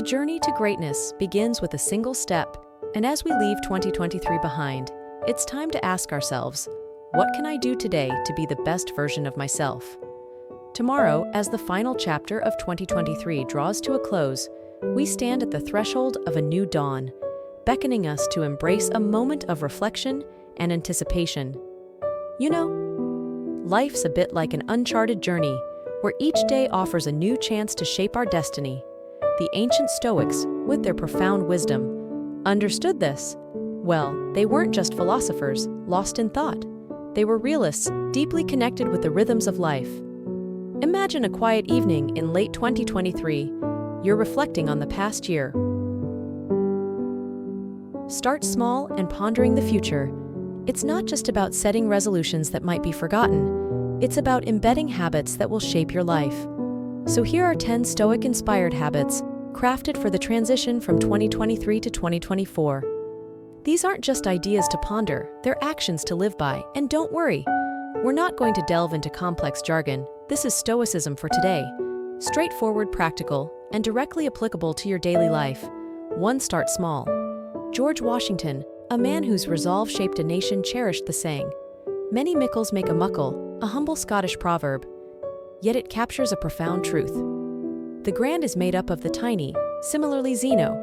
journey to greatness begins with a single step, and as we leave 2023 behind, it's time to ask ourselves, what can I do today to be the best version of myself? Tomorrow, as the final chapter of 2023 draws to a close, we stand at the threshold of a new dawn, beckoning us to embrace a moment of reflection and anticipation. You know, life's a bit like an uncharted journey, where each day offers a new chance to shape our destiny. The ancient Stoics, with their profound wisdom, understood this. Well, they weren't just philosophers, lost in thought. They were realists, deeply connected with the rhythms of life. Imagine a quiet evening in late 2023. You're reflecting on the past year. Start small and pondering the future. It's not just about setting resolutions that might be forgotten. It's about embedding habits that will shape your life. So here are 10 Stoic-inspired habits crafted for the transition from 2023 to 2024. These aren't just ideas to ponder, they're actions to live by. And don't worry, we're not going to delve into complex jargon. This is Stoicism for today. Straightforward, practical, and directly applicable to your daily life. 1. Start small. George Washington, a man whose resolve shaped a nation, cherished the saying, "Many mickles make a muckle," a humble Scottish proverb. Yet it captures a profound truth. The grand is made up of the tiny. Similarly, Zeno,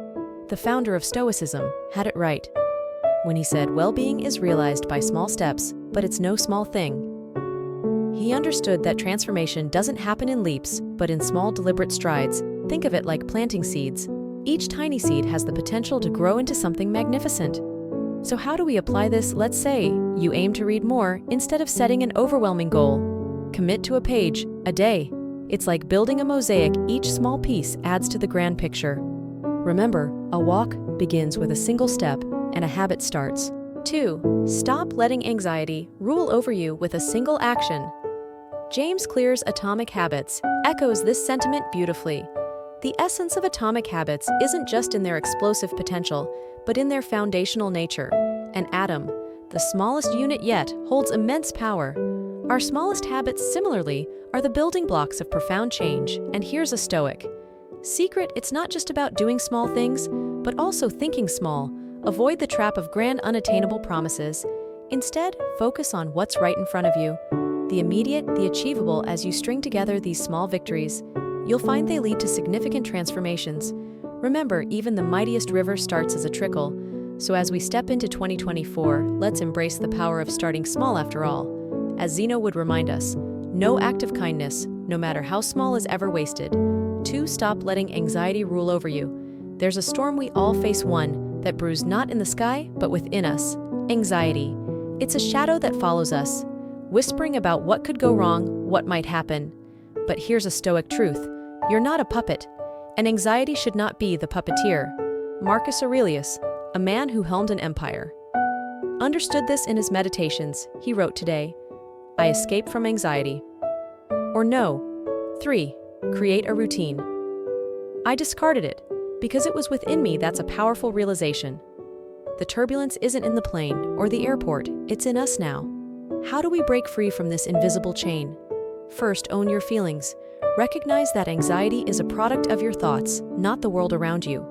the founder of Stoicism, had it right when he said, "Well-being is realized by small steps, but it's no small thing." He understood that transformation doesn't happen in leaps, but in small, deliberate strides. Think of it like planting seeds. Each tiny seed has the potential to grow into something magnificent. So how do we apply this? Let's say you aim to read more instead of setting an overwhelming goal. Commit to a page a day. It's like building a mosaic. Each small piece adds to the grand picture. Remember, a walk begins with a single step and a habit starts. 2. Stop letting anxiety rule over you with a single action. James Clear's Atomic Habits echoes this sentiment beautifully. The essence of atomic habits isn't just in their explosive potential, but in their foundational nature. An atom, the smallest unit yet, holds immense power. Our smallest habits, similarly, are the building blocks of profound change, and here's a Stoic secret: it's not just about doing small things, but also thinking small. Avoid the trap of grand, unattainable promises. Instead, focus on what's right in front of you, the immediate, the achievable. As you string together these small victories, you'll find they lead to significant transformations. Remember, even the mightiest river starts as a trickle. So as we step into 2024, let's embrace the power of starting small after all. As Zeno would remind us, no act of kindness, no matter how small, is ever wasted. 2. Stop letting anxiety rule over you. There's a storm we all face, one that brews not in the sky, but within us. Anxiety. It's a shadow that follows us, whispering about what could go wrong, what might happen. But here's a Stoic truth. You're not a puppet, and anxiety should not be the puppeteer. Marcus Aurelius, a man who helmed an empire, understood this in his Meditations. He wrote today, "I escape from anxiety." Or no. 3. Create a routine. I discarded it because it was within me. That's a powerful realization. The turbulence isn't in the plane or the airport, it's in us now. How do we break free from this invisible chain? First, own your feelings. Recognize that anxiety is a product of your thoughts, not the world around you.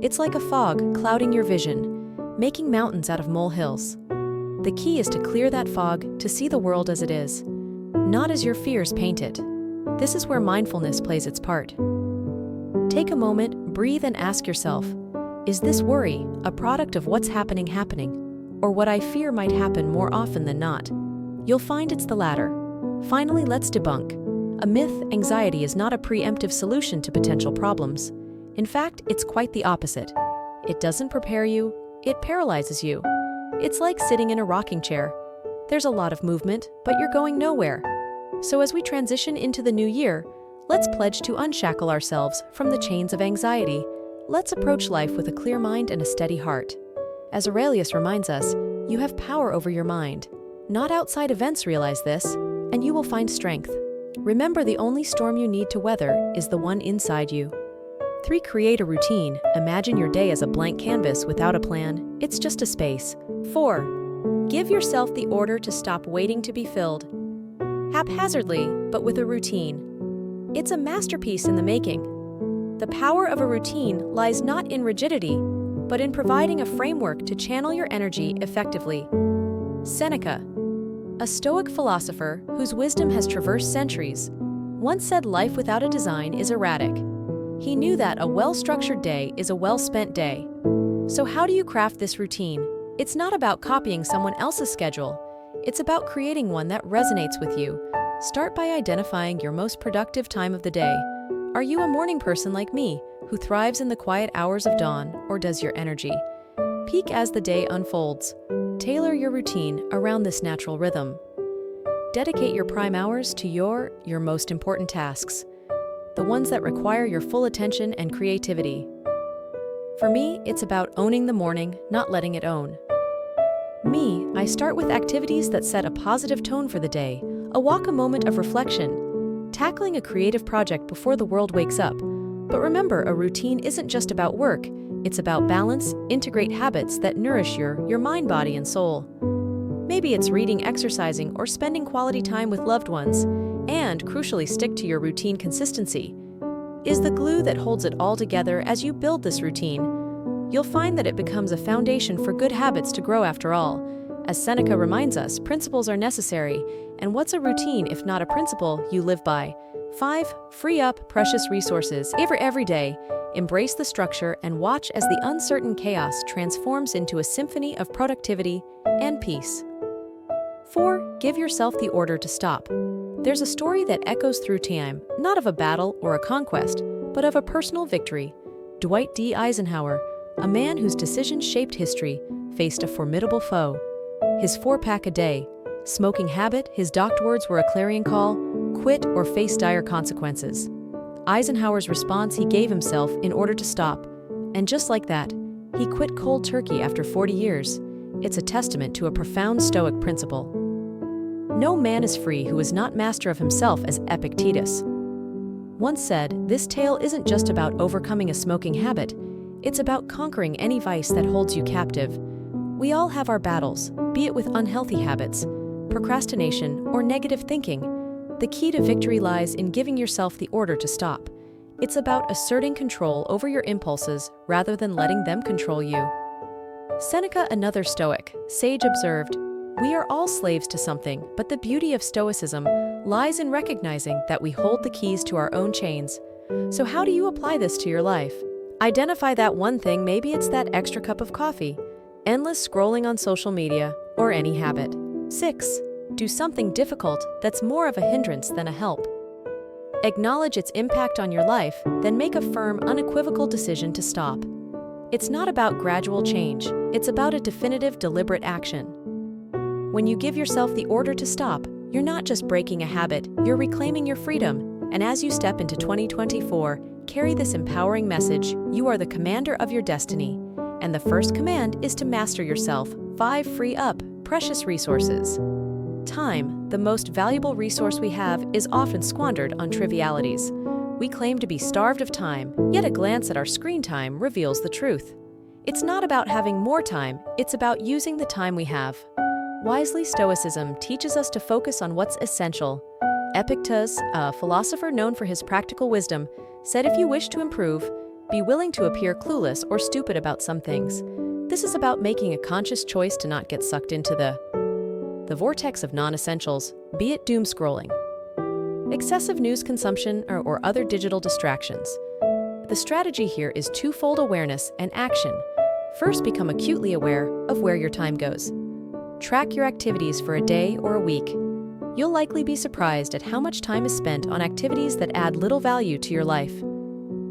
It's like a fog clouding your vision, making mountains out of molehills. The key is to clear that fog, to see the world as it is, not as your fears paint it. This is where mindfulness plays its part. Take a moment, breathe, and ask yourself, is this worry a product of what's happening, or what I fear might happen more often than not? You'll find it's the latter. Finally, let's debunk a myth. Anxiety is not a preemptive solution to potential problems. In fact, it's quite the opposite. It doesn't prepare you, it paralyzes you. It's like sitting in a rocking chair. There's a lot of movement, but you're going nowhere. So as we transition into the new year, let's pledge to unshackle ourselves from the chains of anxiety. Let's approach life with a clear mind and a steady heart. As Aurelius reminds us, you have power over your mind, not outside events. Realize this, and you will find strength. Remember, the only storm you need to weather is the one inside you. 3. Create a routine. Imagine your day as a blank canvas without a plan. It's just a space. 4. Give yourself the order to stop waiting to be filled haphazardly, but with a routine. It's a masterpiece in the making. The power of a routine lies not in rigidity, but in providing a framework to channel your energy effectively. Seneca, a Stoic philosopher whose wisdom has traversed centuries, once said life without a design is erratic. He knew that a well-structured day is a well-spent day. So how do you craft this routine? It's not about copying someone else's schedule. It's about creating one that resonates with you. Start by identifying your most productive time of the day. Are you a morning person like me, who thrives in the quiet hours of dawn, or does your energy peak as the day unfolds? Tailor your routine around this natural rhythm. Dedicate your prime hours to your most important tasks, the ones that require your full attention and creativity. For me, it's about owning the morning, not letting it own. I start with activities that set a positive tone for the day, a walk, a moment of reflection, tackling a creative project before the world wakes up. But remember, a routine isn't just about work, it's about balance. Integrate habits that nourish your mind, body, and soul. Maybe it's reading, exercising, or spending quality time with loved ones. And, crucially, stick to your routine. Consistency is the glue that holds it all together. As you build this routine, you'll find that it becomes a foundation for good habits to grow. After all, as Seneca reminds us, principles are necessary, and what's a routine if not a principle you live by? 5. Free up precious resources. Every day, embrace the structure and watch as the uncertain chaos transforms into a symphony of productivity and peace. 4. Give yourself the order to stop. There's a story that echoes through time, not of a battle or a conquest, but of a personal victory. Dwight D. Eisenhower, a man whose decisions shaped history, faced a formidable foe. His 4-pack a day, smoking habit, his docked words were a clarion call: quit or face dire consequences. Eisenhower's response: he gave himself in order to stop. And just like that, he quit cold turkey after 40 years. It's a testament to a profound Stoic principle. No man is free who is not master of himself, as Epictetus once said. This tale isn't just about overcoming a smoking habit, it's about conquering any vice that holds you captive. We all have our battles, be it with unhealthy habits, procrastination, or negative thinking. The key to victory lies in giving yourself the order to stop. It's about asserting control over your impulses rather than letting them control you. Seneca, another Stoic sage, observed, "We are all slaves to something, but the beauty of Stoicism lies in recognizing that we hold the keys to our own chains." So how do you apply this to your life? Identify that one thing. Maybe it's that extra cup of coffee, endless scrolling on social media, or any habit. 6. Do something difficult that's more of a hindrance than a help. Acknowledge its impact on your life, then make a firm, unequivocal decision to stop. It's not about gradual change, it's about a definitive, deliberate action. When you give yourself the order to stop, you're not just breaking a habit, you're reclaiming your freedom. And as you step into 2024, carry this empowering message: you are the commander of your destiny. And the first command is to master yourself. 5. Free up precious resources. Time, the most valuable resource we have, is often squandered on trivialities. We claim to be starved of time, yet a glance at our screen time reveals the truth. It's not about having more time, it's about using the time we have wisely. Stoicism teaches us to focus on what's essential. Epictetus, a philosopher known for his practical wisdom, said, "If you wish to improve, be willing to appear clueless or stupid about some things." This is about making a conscious choice to not get sucked into the vortex of non-essentials, be it doom scrolling, excessive news consumption, or other digital distractions. The strategy here is twofold: awareness and action. First, become acutely aware of where your time goes. Track your activities for a day or a week. You'll likely be surprised at how much time is spent on activities that add little value to your life.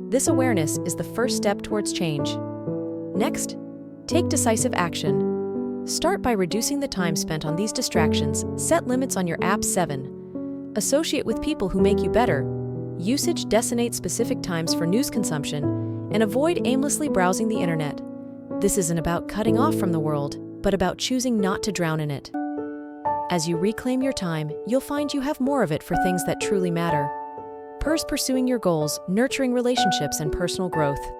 This awareness is the first step towards change. Next, take decisive action. Start by reducing the time spent on these distractions. Set limits on your apps. 7. Associate with people who make you better. Usage: designate specific times for news consumption, and avoid aimlessly browsing the internet. This isn't about cutting off from the world, but about choosing not to drown in it. As you reclaim your time, you'll find you have more of it for things that truly matter. Pursuing your goals, nurturing relationships, and personal growth.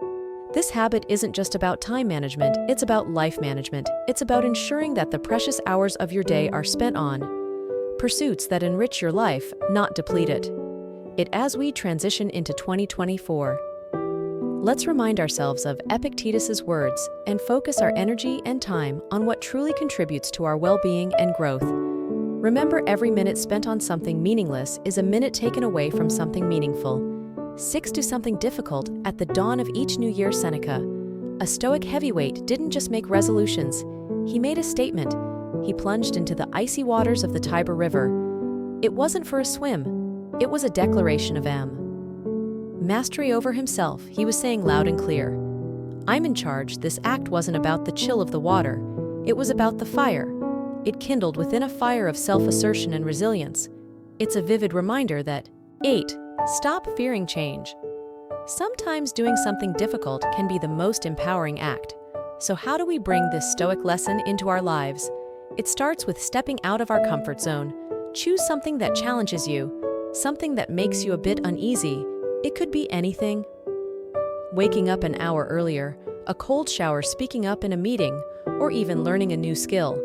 This habit isn't just about time management, it's about life management. It's about ensuring that the precious hours of your day are spent on pursuits that enrich your life, not deplete it. As we transition into 2024, let's remind ourselves of Epictetus's words and focus our energy and time on what truly contributes to our well-being and growth. Remember, every minute spent on something meaningless is a minute taken away from something meaningful. 6. Do something difficult at the dawn of each new year. Seneca, a Stoic heavyweight, didn't just make resolutions. He made a statement. He plunged into the icy waters of the Tiber River. It wasn't for a swim. It was a declaration of mastery over himself. He was saying loud and clear, "I'm in charge." This act wasn't about the chill of the water. It was about the fire. It kindled within a fire of self-assertion and resilience. It's a vivid reminder that 8. Stop fearing change. Sometimes doing something difficult can be the most empowering act. So how do we bring this Stoic lesson into our lives? It starts with stepping out of our comfort zone. Choose something that challenges you, something that makes you a bit uneasy. It could be anything. Waking up an hour earlier, a cold shower, speaking up in a meeting, or even learning a new skill.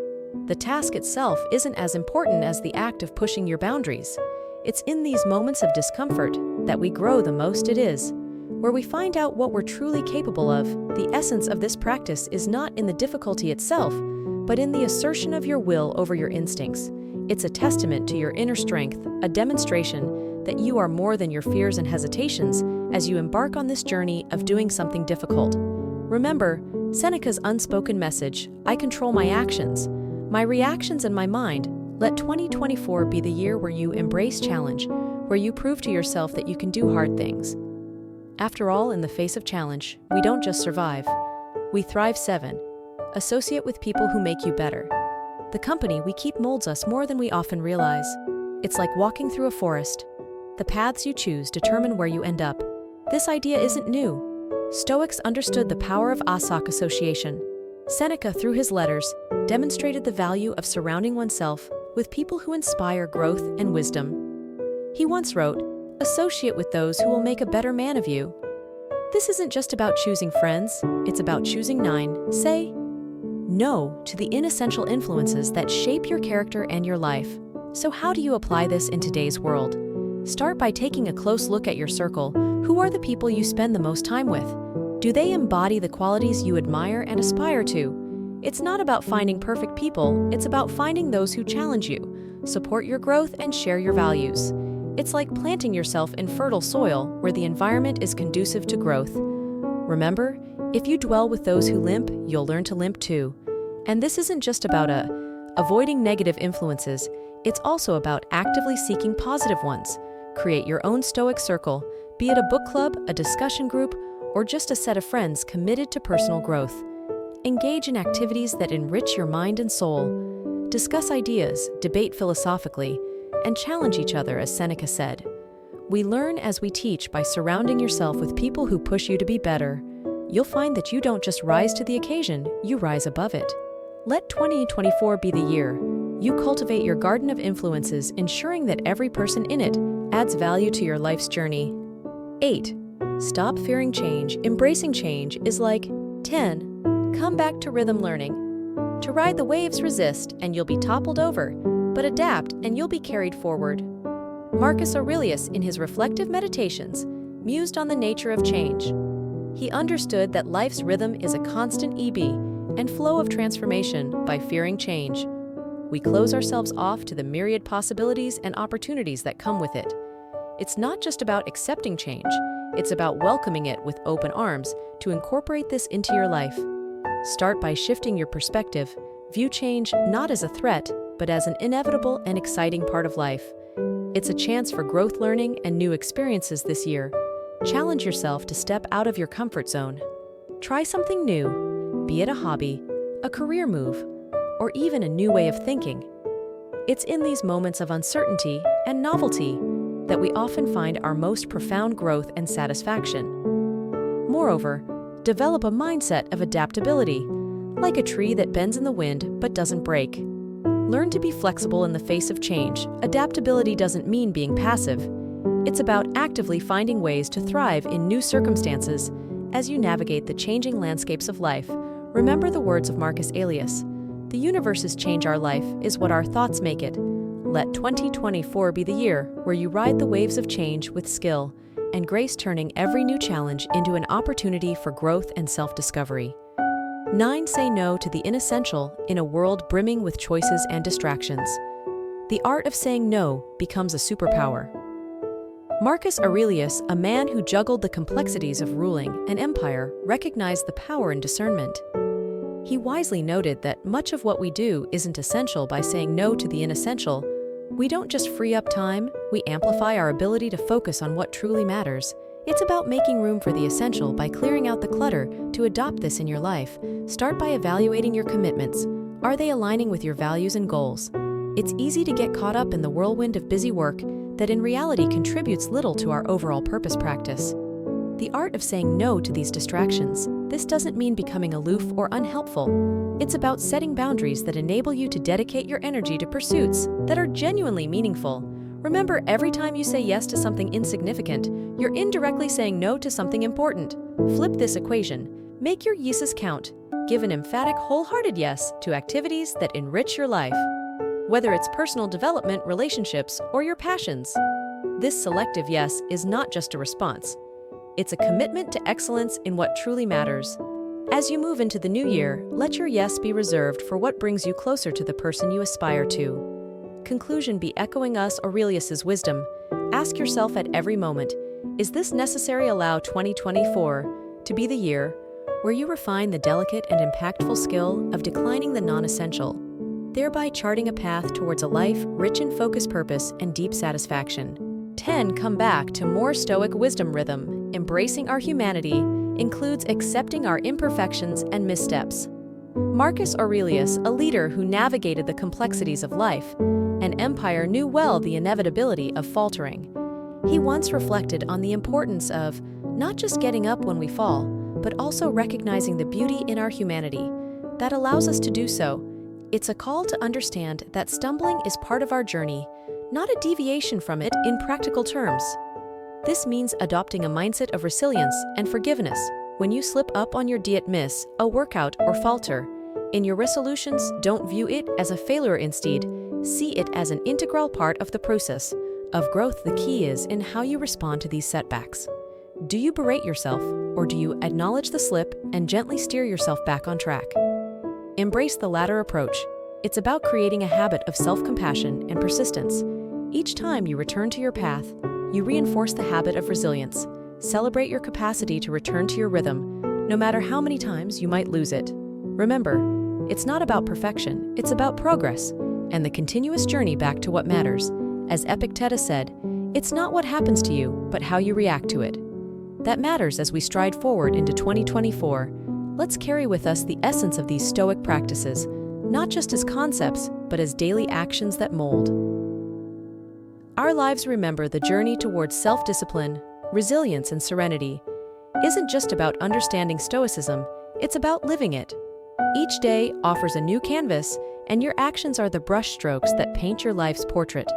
The task itself isn't as important as the act of pushing your boundaries. It's in these moments of discomfort that we grow the most. It is where we find out what we're truly capable of. The essence of this practice is not in the difficulty itself, but in the assertion of your will over your instincts. It's a testament to your inner strength, a demonstration that you are more than your fears and hesitations as you embark on this journey of doing something difficult. Remember Seneca's unspoken message: I control my actions, my reactions, and my mind. Let 2024 be the year where you embrace challenge, where you prove to yourself that you can do hard things. After all, in the face of challenge, we don't just survive, we thrive. 7. Associate with people who make you better. The company we keep molds us more than we often realize. It's like walking through a forest. The paths you choose determine where you end up. This idea isn't new. Stoics understood the power of association. Seneca, through his letters, demonstrated the value of surrounding oneself with people who inspire growth and wisdom. He once wrote, "Associate with those who will make a better man of you." This isn't just about choosing friends, it's about choosing 9. Say no to the inessential influences that shape your character and your life. So how do you apply this in today's world? Start by taking a close look at your circle. Who are the people you spend the most time with? Do they embody the qualities you admire and aspire to? It's not about finding perfect people, it's about finding those who challenge you, support your growth, and share your values. It's like planting yourself in fertile soil where the environment is conducive to growth. Remember, if you dwell with those who limp, you'll learn to limp too. And this isn't just about avoiding negative influences, it's also about actively seeking positive ones. Create your own Stoic circle, be it a book club, a discussion group, or just a set of friends committed to personal growth. Engage in activities that enrich your mind and soul. Discuss ideas, debate philosophically, and challenge each other, as Seneca said. We learn as we teach by surrounding yourself with people who push you to be better. You'll find that you don't just rise to the occasion, you rise above it. Let 2024 be the year you cultivate your garden of influences, ensuring that every person in it adds value to your life's journey. 8. Stop fearing change. Embracing change is like 10. Come back to rhythm. Learning to ride the waves. Resist and you'll be toppled over, but adapt and you'll be carried forward. Marcus Aurelius, in his reflective meditations, mused on the nature of change. He understood that life's rhythm is a constant ebb and flow of transformation. By fearing change, we close ourselves off to the myriad possibilities and opportunities that come with it. It's not just about accepting change, it's about welcoming it with open arms to incorporate this into your life. Start by shifting your perspective. View change not as a threat, but as an inevitable and exciting part of life. It's a chance for growth, learning, and new experiences this year. Challenge yourself to step out of your comfort zone. Try something new, be it a hobby, a career move, or even a new way of thinking. It's in these moments of uncertainty and novelty that we often find our most profound growth and satisfaction. Moreover, develop a mindset of adaptability, like a tree that bends in the wind but doesn't break. Learn to be flexible in the face of change. Adaptability doesn't mean being passive. It's about actively finding ways to thrive in new circumstances as you navigate the changing landscapes of life. Remember the words of Marcus Aurelius: "The universe's change our life is what our thoughts make it." Let 2024 be the year where you ride the waves of change with skill, and grace, turning every new challenge into an opportunity for growth and self-discovery. 9. Say no to the inessential in a world brimming with choices and distractions. The art of saying no becomes a superpower. Marcus Aurelius, a man who juggled the complexities of ruling an empire, recognized the power in discernment. He wisely noted that much of what we do isn't essential. By saying no to the inessential, we don't just free up time, we amplify our ability to focus on what truly matters. It's about making room for the essential by clearing out the clutter. To adopt this in your life, start by evaluating your commitments. Are they aligning with your values and goals? It's easy to get caught up in the whirlwind of busy work that in reality contributes little to our overall purpose. Practice the art of saying no to these distractions. This doesn't mean becoming aloof or unhelpful. It's about setting boundaries that enable you to dedicate your energy to pursuits that are genuinely meaningful. Remember, every time you say yes to something insignificant, you're indirectly saying no to something important. Flip this equation. Make your yeses count. Give an emphatic, wholehearted yes to activities that enrich your life, whether it's personal development, relationships, or your passions. This selective yes is not just a response. It's a commitment to excellence in what truly matters. As you move into the new year, let your yes be reserved for what brings you closer to the person you aspire to. Conclusion: be echoing Aurelius's wisdom. Ask yourself at every moment, is this necessary? Allow 2024 to be the year where you refine the delicate and impactful skill of declining the non-essential, thereby charting a path towards a life rich in focus, purpose, and deep satisfaction. 10. Come back to more Stoic wisdom rhythm. Embracing our humanity includes accepting our imperfections and missteps. Marcus Aurelius, a leader who navigated the complexities of life and empire, knew well the inevitability of faltering. He once reflected on the importance of not just getting up when we fall, but also recognizing the beauty in our humanity that allows us to do so. It's a call to understand that stumbling is part of our journey, not a deviation from it. In practical terms, this means adopting a mindset of resilience and forgiveness. When you slip up on your diet, miss a workout, or falter in your resolutions, don't view it as a failure. Instead, see it as an integral part of the process of growth. The key is in how you respond to these setbacks. Do you berate yourself, or do you acknowledge the slip and gently steer yourself back on track? Embrace the latter approach. It's about creating a habit of self-compassion and persistence. Each time you return to your path, you reinforce the habit of resilience. Celebrate your capacity to return to your rhythm, no matter how many times you might lose it. Remember, it's not about perfection, it's about progress and the continuous journey back to what matters. As Epictetus said, it's not what happens to you, but how you react to it that matters. As we stride forward into 2024, let's carry with us the essence of these Stoic practices, not just as concepts, but as daily actions that mold our lives. Remember, the journey towards self-discipline, resilience, and serenity isn't just about understanding Stoicism, it's about living it. Each day offers a new canvas, and your actions are the brushstrokes that paint your life's portrait.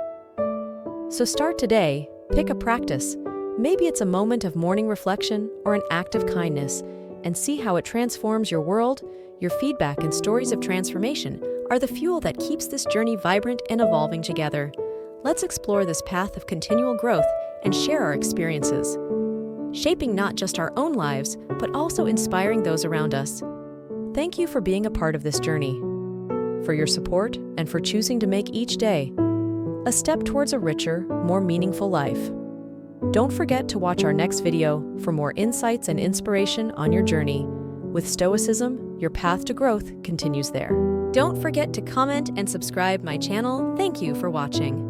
So start today, pick a practice. Maybe it's a moment of morning reflection or an act of kindness, and see how it transforms your world. Your feedback and stories of transformation are the fuel that keeps this journey vibrant and evolving together. Let's explore this path of continual growth and share our experiences, shaping not just our own lives, but also inspiring those around us. Thank you for being a part of this journey, for your support, and for choosing to make each day a step towards a richer, more meaningful life. Don't forget to watch our next video for more insights and inspiration on your journey. With Stoicism, your path to growth continues there. Don't forget to comment and subscribe my channel. Thank you for watching.